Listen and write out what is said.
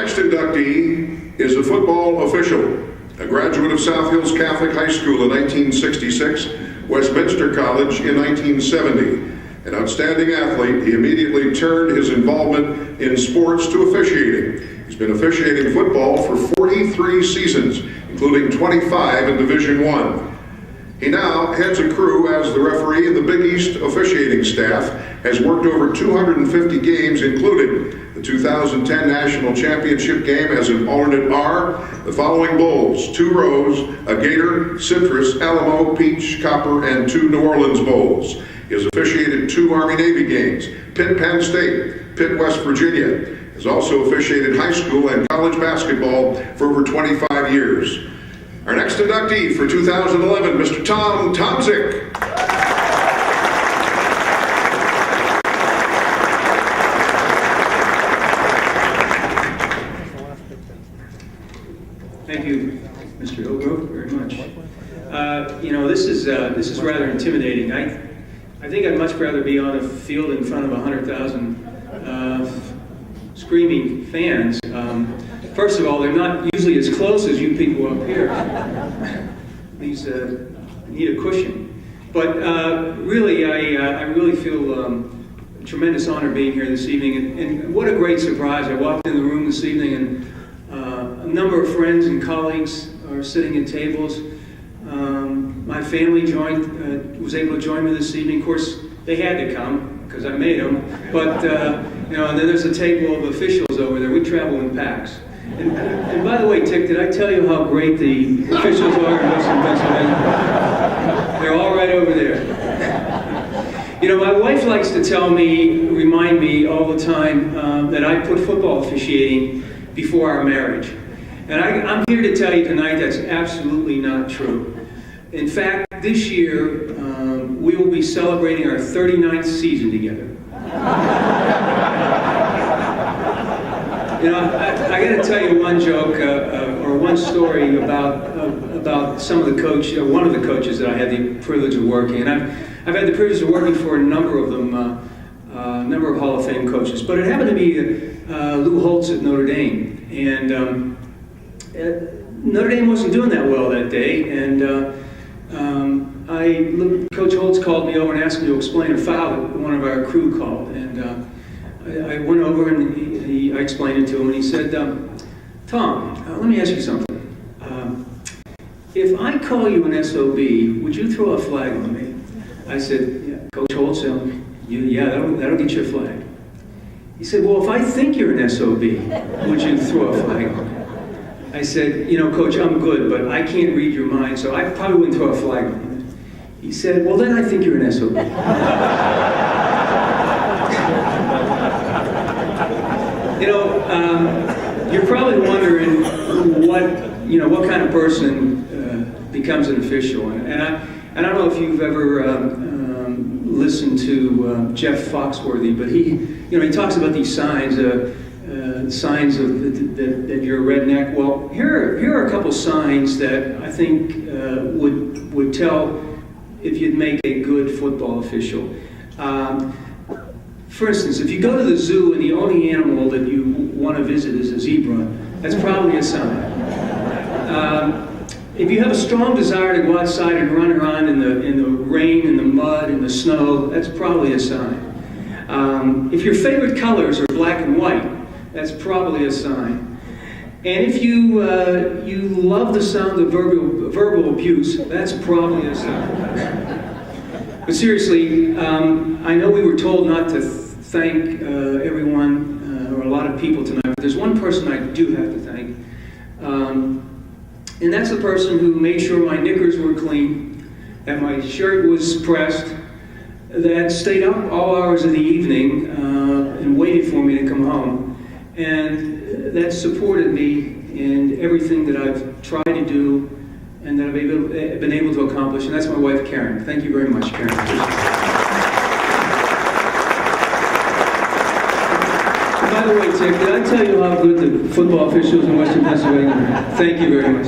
next inductee is a football official, a graduate of South Hills Catholic High School in 1966, Westminster College in 1970. An outstanding athlete, he immediately turned his involvement in sports to officiating. He's been officiating football for 43 seasons, including 25 in Division I. He now heads a crew as the referee in the Big East officiating staff, has worked over 250 games, including the 2010 National Championship game as an alternate R, the following bowls: 2 Rose, a Gator, Citrus, Alamo, Peach, Copper, and 2 New Orleans bowls. He has officiated 2 Army-Navy games, Pitt, Penn State, Pitt, West Virginia. He has also officiated high school and college basketball for over 25 years. Our next inductee for 2011, Mr. Tomczyk. Thank you, Mr. Ilgrove, very much. This is rather intimidating. I think I'd much rather be on a field in front of 100,000 screaming fans. First of all, they're not usually as close as you people up here. These need a cushion. But really, I really feel a tremendous honor being here this evening. And what a great surprise. I walked in the room this evening and a number of friends and colleagues are sitting at tables. My family was able to join me this evening. Of course, they had to come because I made them. But, and then there's a table of officials over there. We travel in packs. And by the way, Tick, did I tell you how great the officials are in Western Pennsylvania? They're all right over there. My wife likes to remind me all the time that I put football officiating before our marriage. And I'm here to tell you tonight that's absolutely not true. In fact, this year, we will be celebrating our 39th season together. I got to tell you one joke or one story about some of the one of the coaches that I had the privilege of working. And I've had the privilege of working for a number of them, a number of Hall of Fame coaches. But it happened to be Lou Holtz at Notre Dame, and Notre Dame wasn't doing that well that day. And Coach Holtz called me over and asked me to explain a foul that one of our crew called. And I went over and I explained it to him, and he said, Tom, let me ask you something. If I call you an SOB, would you throw a flag on me? I said, yeah, Coach Holtz, that'll get you a flag. He said, well, if I think you're an SOB, would you throw a flag on me? I said, Coach, I'm good, but I can't read your mind, so I probably wouldn't throw a flag on you. He said, well, then I think you're an SOB. You're probably wondering what kind of person becomes an official. And I don't know if you've ever listened to Jeff Foxworthy, but he talks about these signs, signs of that you're a redneck. Well, here are a couple signs that I think would tell if you'd make a good football official. For instance, if you go to the zoo and the only animal that you want to visit is a zebra, that's probably a sign. If you have a strong desire to go outside and run around in the rain, in the mud, in the snow, that's probably a sign. If your favorite colors are black and white, that's probably a sign. And if you love the sound of verbal abuse, that's probably a sign. But seriously, I know we were told not to thank everyone or a lot of people tonight, but there's one person I do have to thank. And that's the person who made sure my knickers were clean, that my shirt was pressed, that stayed up all hours of the evening and waited for me to come home, and that supported me in everything that I've tried to do and that I've been able to accomplish, and that's my wife, Karen. Thank you very much, Karen. By the way, Tick, did I tell you how good the football officials in Western Pennsylvania are? Thank you very much.